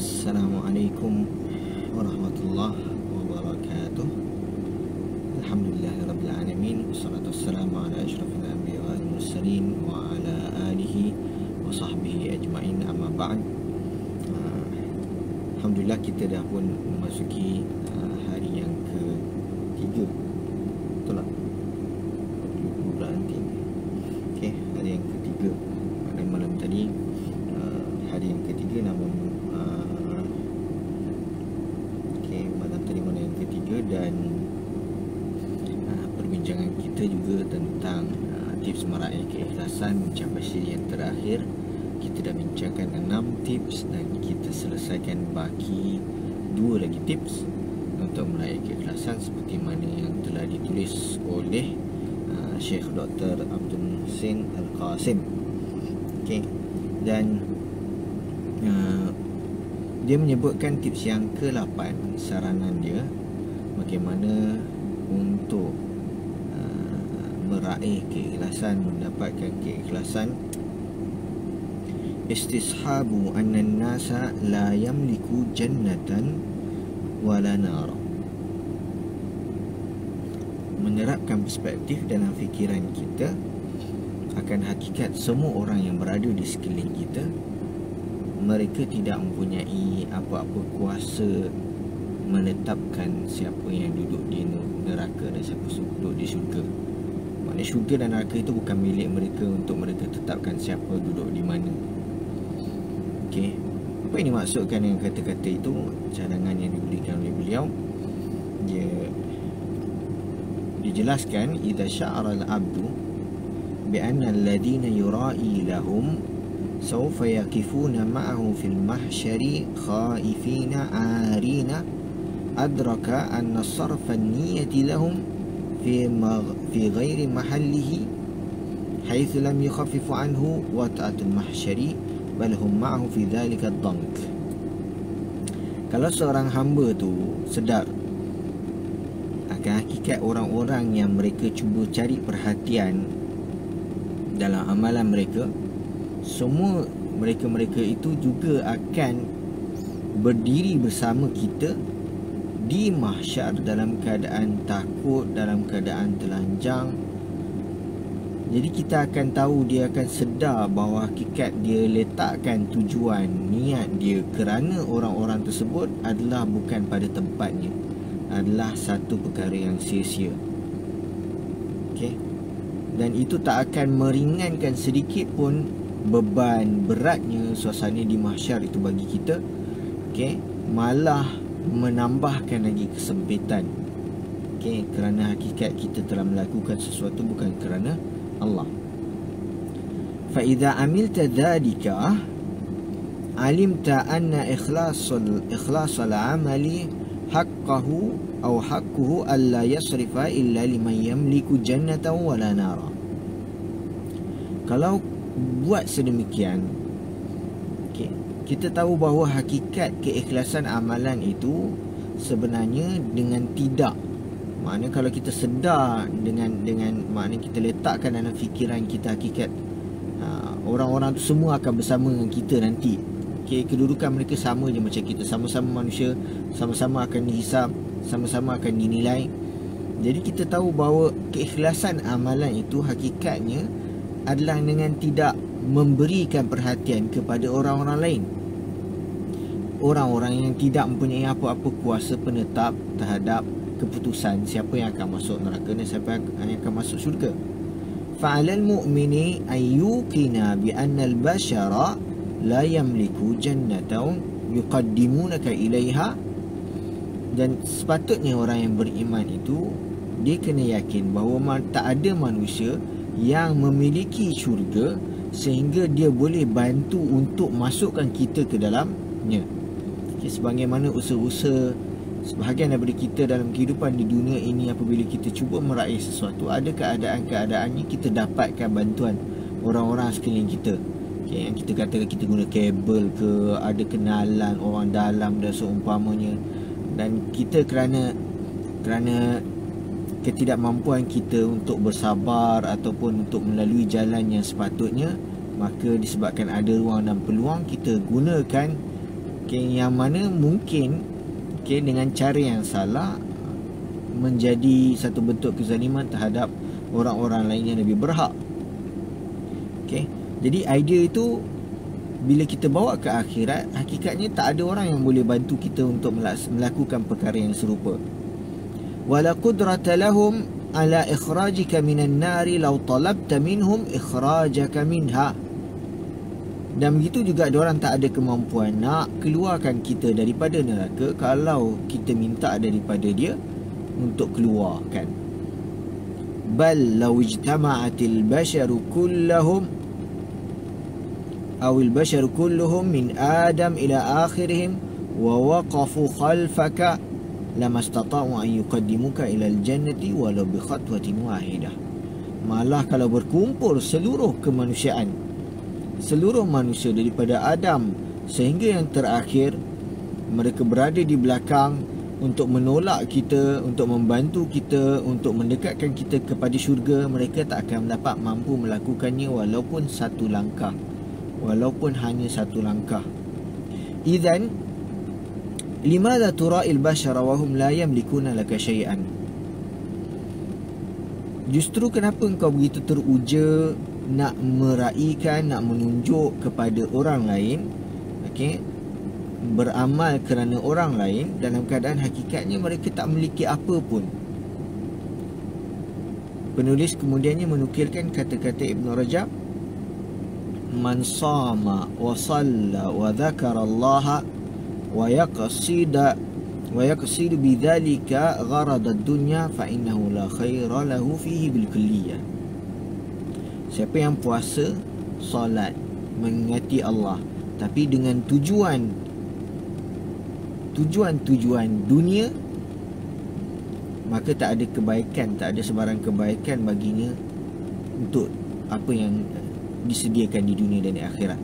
Assalamualaikum warahmatullahi wabarakatuh. Alhamdulillahirrabbilalamin. Wassalatu wassalamu ala ashrafil anbiya wal mursalin wa ala alihi wa sahbihi ajma'in, amma ba'd. Alhamdulillah, kita dah pun memasuki hari yang ketiga. Betul tak? Bulan nanti. Okey, hari yang ketiga. Pada malam tadi hari yang ketiga, namun malam tadi malam yang ketiga, dan perbincangan kita juga tentang tips meraih keikhlasan mencapai siri yang terakhir. Kita dah bincangkan 6 tips dan kita selesaikan baki 2 lagi tips untuk meraih keikhlasan seperti mana yang telah ditulis oleh Syekh Dr. Abdul Muhsin Al-Qasim. Okey, dan dia menyebutkan tips yang ke-8, saranan dia bagaimana untuk meraih keikhlasan, mendapatkan keikhlasan. Istishabu anna an-nasa la yamliku jannatan wala nara. Menerapkan perspektif dalam fikiran kita akan hakikat semua orang yang berada di sekeliling kita, mereka tidak mempunyai apa-apa kuasa menetapkan siapa yang duduk di neraka dan siapa duduk di syurga. Maknanya syurga dan neraka itu bukan milik mereka untuk mereka tetapkan siapa duduk di mana. Okey, apa yang dimaksudkan dengan kata-kata itu? Cadangan yang diberikan oleh beliau, dia dijelaskan, idza sya'ara al-'abdu bi anna alladhina yura'i lahum sawfa yaqifuna ma'ahu fil mahsyari khaifina 'arina adraka anna sarfa an-niyyati lahum fi ghairi mahallihi haitsu lam yukhaffifu anhu wata'atul mahsyari bal hum ma'ahu fi dhalika ad-dank. Kalau seorang hamba tu sedar akan hakikat orang-orang yang mereka cuba cari perhatian dalam amalan mereka, semua mereka-mereka itu juga akan berdiri bersama kita di mahsyar dalam keadaan takut, dalam keadaan telanjang. Jadi kita akan tahu, dia akan sedar bahawa hakikat dia letakkan tujuan, niat dia kerana orang-orang tersebut adalah bukan pada tempatnya, adalah satu perkara yang sia-sia. Okey, dan itu tak akan meringankan sedikit pun beban beratnya suasana di mahsyar itu bagi kita. Okey, malah menambahkan lagi kesempitan. Okey, kerana hakikat kita telah melakukan sesuatu bukan kerana Allah. Fa idza amilta dzalika alimta anna ikhlasul amali haqqahu aw haqquhu alla yasrifa illa liman yamliku jannatan wala nara. Kalau buat sedemikian, okay, kita tahu bahawa hakikat keikhlasan amalan itu sebenarnya dengan tidak. Maknanya kalau kita sedar dengan maknanya kita letakkan dalam fikiran kita hakikat orang-orang tu semua akan bersama dengan kita nanti. Okay, kedudukan mereka sama je macam kita, sama-sama manusia, sama-sama akan dihisap, sama-sama akan dinilai. Jadi kita tahu bahawa keikhlasan amalan itu hakikatnya adalah dengan tidak memberikan perhatian kepada orang-orang lain, orang-orang yang tidak mempunyai apa-apa kuasa penetap terhadap keputusan siapa yang akan masuk neraka dan siapa yang akan masuk syurga. Fa'alal mu'mini ayyukina bi anna al-bashara la yamliku jannatan yuqaddimunaka ilaiha. Dan sepatutnya orang yang beriman itu, dia kena yakin bahawa tak ada manusia yang memiliki syurga sehingga dia boleh bantu untuk masukkan kita ke dalamnya. Okay, sebagaimana usaha-usaha sebahagian daripada kita dalam kehidupan di dunia ini, apabila kita cuba meraih sesuatu, ada keadaan-keadaannya kita dapatkan bantuan orang-orang sekeliling kita. Okay, yang kita katakan kita guna kabel ke, ada kenalan orang dalam dan seumpamanya. Dan kita kerana ketidakmampuan kita untuk bersabar ataupun untuk melalui jalan yang sepatutnya, maka disebabkan ada ruang dan peluang, kita gunakan yang mana mungkin dengan cara yang salah menjadi satu bentuk kezaliman terhadap orang-orang lain yang lebih berhak. Jadi idea itu bila kita bawa ke akhirat, hakikatnya tak ada orang yang boleh bantu kita untuk melakukan perkara yang serupa. Wala qudrata lahum ala ikhrajika minan nari law talabta minhum ikhrajaka minha. Dan begitu juga diorang tak ada kemampuan nak keluarkan kita daripada neraka kalau kita minta daripada dia untuk keluarkan. Bal law ijtama'atil basharu kullahum أو البشر كلهم من آدم إلى آخرهم ووقفوا خلفك لما استطاعوا أن يقدموك إلى الجنة ولو بخطوة واحدة. Malah kalau berkumpul seluruh kemanusiaan, seluruh manusia daripada Adam sehingga yang terakhir, mereka berada di belakang untuk menolak kita, untuk membantu kita, untuk mendekatkan kita kepada syurga, mereka tak akan dapat mampu melakukannya walaupun satu langkah, walaupun hanya satu langkah. Idzan limadha tura'il bashara wa hum la yamlikuna laka syai'an? Justru kenapa engkau begitu teruja nak meraihkan, nak menunjuk kepada orang lain, beramal kerana orang lain dalam keadaan hakikatnya mereka tak memiliki apa pun. Penulis kemudiannya menukilkan kata-kata Ibn Rajab, man sama wa salla wa dhakara Allah wa yaqsid bidzalika gharad ad-dunya fa innahu la khaira lahu fihi bil kulliyah. Siapa yang puasa, solat, mengingati Allah tapi dengan tujuan dunia, maka tak ada kebaikan, tak ada sebarang kebaikan baginya untuk apa yang disediakan di dunia dan di akhirat.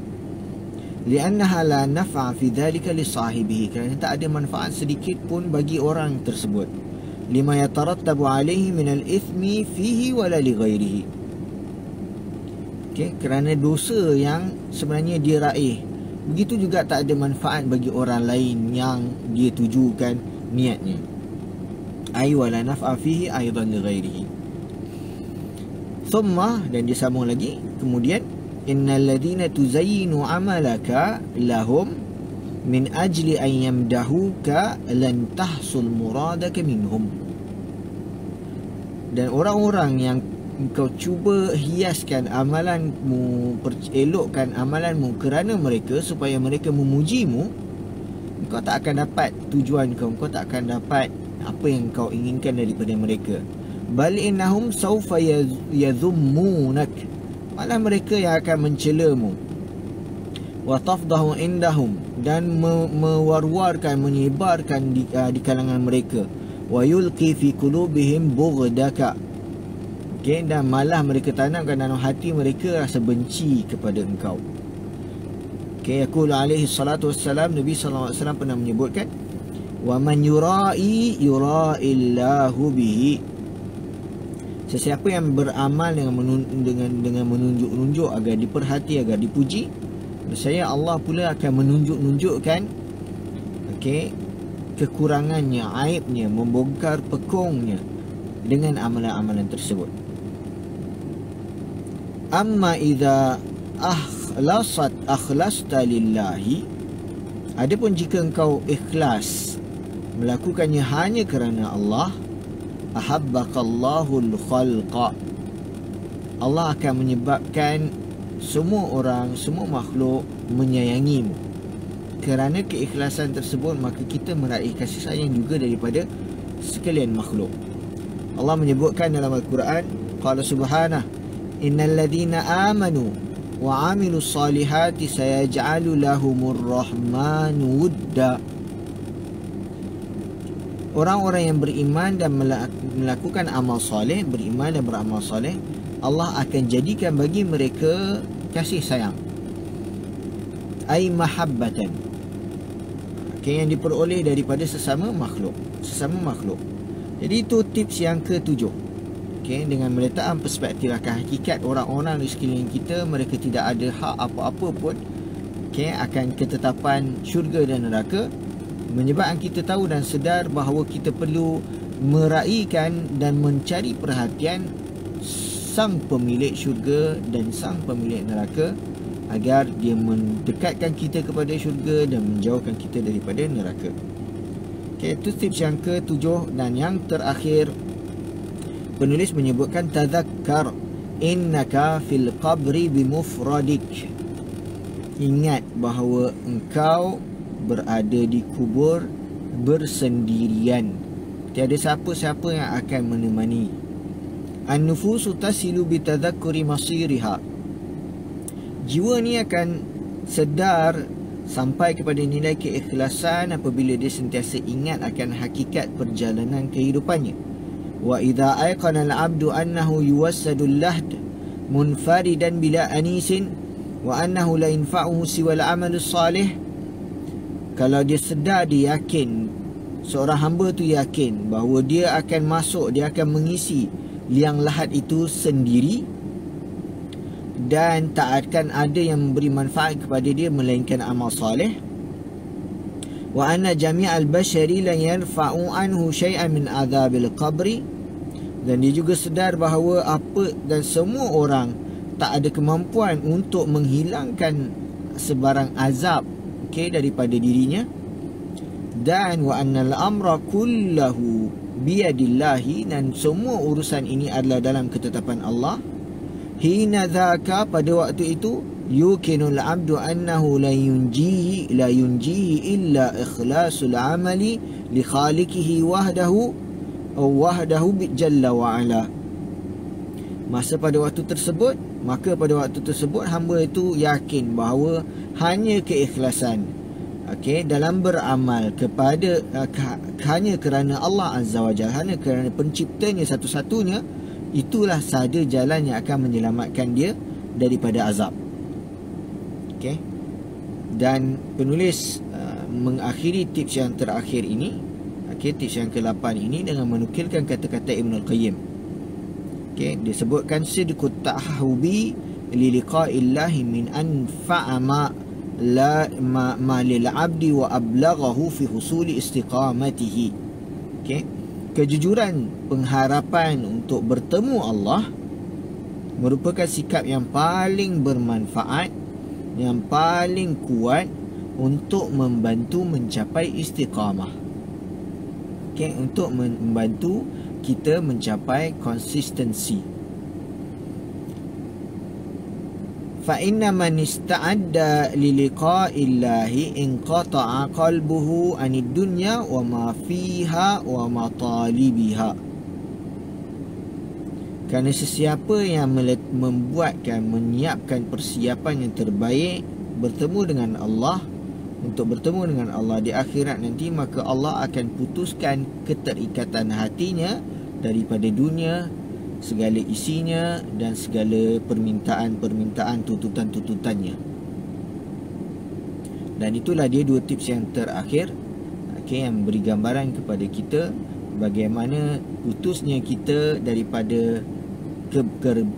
Li'annaha la naf'a fi dhalika li sahibihi, kerana tak ada manfaat sedikit pun bagi orang tersebut. Lima yatarattabu alaihi min al-ithmi fihi wala li ghairihi. Kerana dosa yang sebenarnya dia raih, begitu juga tak ada manfaat bagi orang lain yang dia tujukan niatnya. Ay wala naf'a fihi aidan li ghairihi. Thumma, dan dia sambung lagi, kemudian innal ladhina tuzayyinu amalaka lahum min ajli an yamdahuka lan tahsul muradaka minhum. Dan orang-orang yang engkau cuba hiaskan amalanmu, elokkan amalanmu kerana mereka, supaya mereka memujimu, engkau tak akan dapat tujuan kau, engkau tak akan dapat apa yang kau inginkan daripada mereka. Bal innahum sawfa yadhummunak, malah mereka yang akan mencelamu. Wa tafdahu indahum, dan mewar-warkan, menyebarkan di kalangan mereka. Wa yulqi fi qulubihim bughdaka, dan malah mereka tanamkan dalam hati mereka rasa benci kepada engkau. Yaqulu alaihi salatu wassalam, Nabi sallallahu alaihi wasallam pernah menyebutkan, wa man yura'illahu bihi, sesiapa yang beramal dengan menunjuk-nunjuk agar diperhati, agar dipuji, saya Allah pula akan menunjuk-nunjukkan kekurangannya, aibnya, membongkar pekongnya dengan amalan-amalan tersebut. Amma idza akhlasta lillahi, adapun jika engkau ikhlas melakukannya hanya kerana Allah, ahabbakallahul khalqa, Allah akan menyebabkan semua orang, semua makhluk menyayangimu. Kerana keikhlasan tersebut, maka kita meraih kasih sayang juga daripada sekalian makhluk. Allah menyebutkan dalam Al-Quran, qala subhanah, innal ladhina amanu wa amilus salihati sayaj'alu lahumur rahmanu wudda. Orang-orang yang beriman dan melakukan amal soleh, beriman dan beramal soleh, Allah akan jadikan bagi mereka kasih sayang, ay mahabbatan, yang diperoleh daripada sesama makhluk. Jadi itu tips yang ketujuh. Dengan meletakkan perspektif akan hakikat orang-orang di sekeliling kita, mereka tidak ada hak apa-apa pun akan ketetapan syurga dan neraka, menyebabkan kita tahu dan sedar bahawa kita perlu meraihkan dan mencari perhatian sang pemilik syurga dan sang pemilik neraka, agar dia mendekatkan kita kepada syurga dan menjauhkan kita daripada neraka. Itu tips yang ke-7. Dan yang terakhir, penulis menyebutkan tadhakkar innaka fil qabri bimufradik. Ingat bahawa engkau berada di kubur bersendirian. Tiada siapa-siapa yang akan menemani. An-nufusu tasilu bitadhakkuri masiriha. Jiwa ni akan sedar sampai kepada nilai keikhlasan apabila dia sentiasa ingat akan hakikat perjalanan kehidupannya. Wa idza ayqana al-'abdu annahu yuwassadul lahd munfaridan bila anisin wa annahu la yanfa'uhu siwa al-'amalus salih. Kalau dia sedar, dia yakin, seorang hamba tu yakin bahawa dia akan masuk, dia akan mengisi liang lahat itu sendiri, dan tak akan ada yang memberi manfaat kepada dia melainkan amal soleh. Wa anna jami'al bashari la yarfa'u anhu syai'an min adzabil qabri. Dan dia juga sedar bahawa apa dan semua orang tak ada kemampuan untuk menghilangkan sebarang azab daripada dirinya. Dan wa annal amra kullahu biyadillahi, dan semua urusan ini adalah dalam ketetapan Allah. Hina dhaka, pada waktu itu, yukinul abdu annahu la yunjihi illa ikhlasul amali li khaliqihi wahdahu jalla wa ala. Maka pada waktu tersebut hamba itu yakin bahawa hanya keikhlasan dalam beramal kepada hanya kerana Allah Azza wa Jalla, hanya kerana penciptanya satu-satunya, itulah sahaja jalan yang akan menyelamatkan dia daripada azab. Dan penulis mengakhiri tips yang terakhir ini, tips yang ke-8 ini, dengan menukilkan kata-kata Ibn Al-Qayyim. Dia sebutkan sidqut ta'ahubi li liqa'illahi min anfa'a ma lil 'abdi wa ablaghahu fi husuli istiqamatihi. Kejujuran pengharapan untuk bertemu Allah merupakan sikap yang paling bermanfaat, yang paling kuat untuk membantu mencapai istiqamah. Untuk membantu kita mencapai konsistensi. Fa inna man ista'adda li liqa'illahi inqata'a qalbuhu 'anid dunya wa ma fiha wa matalibiha. Kerana sesiapa yang menyiapkan persiapan yang terbaik bertemu dengan Allah, untuk bertemu dengan Allah di akhirat nanti, maka Allah akan putuskan keterikatan hatinya daripada dunia, segala isinya dan segala permintaan-permintaan, tuntutan-tuntutannya. Dan itulah dia 2 tips yang terakhir, yang beri gambaran kepada kita bagaimana putusnya kita daripada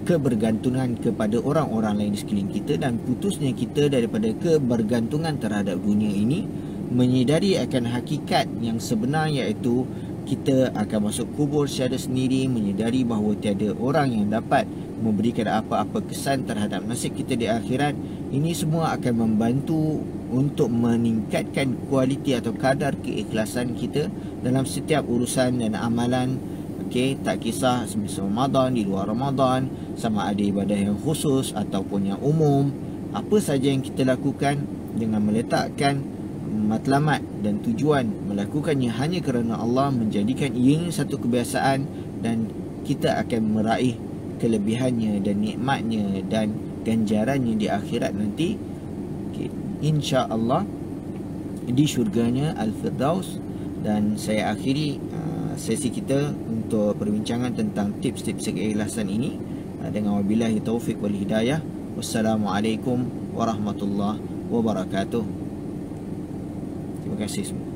kebergantungan kepada orang-orang lain di sekeliling kita, dan putusnya kita daripada kebergantungan terhadap dunia ini, menyedari akan hakikat yang sebenar, iaitu kita akan masuk kubur secara sendiri, menyedari bahawa tiada orang yang dapat memberikan apa-apa kesan terhadap nasib kita di akhirat. Ini semua akan membantu untuk meningkatkan kualiti atau kadar keikhlasan kita dalam setiap urusan dan amalan. Tak kisah semasa Ramadan, di luar Ramadan, sama ada ibadah yang khusus ataupun yang umum, apa saja yang kita lakukan dengan meletakkan matlamat dan tujuan melakukannya hanya kerana Allah, menjadikan ianya satu kebiasaan, dan kita akan meraih kelebihannya dan nikmatnya dan ganjarannya di akhirat nanti, insya-Allah di syurganya Al-Firdaus. Dan saya akhiri sesi kita untuk perbincangan tentang tips-tips keikhlasan ini dengan wabillahi taufik wal hidayah. Wassalamualaikum warahmatullahi wabarakatuh. Terima kasih semua.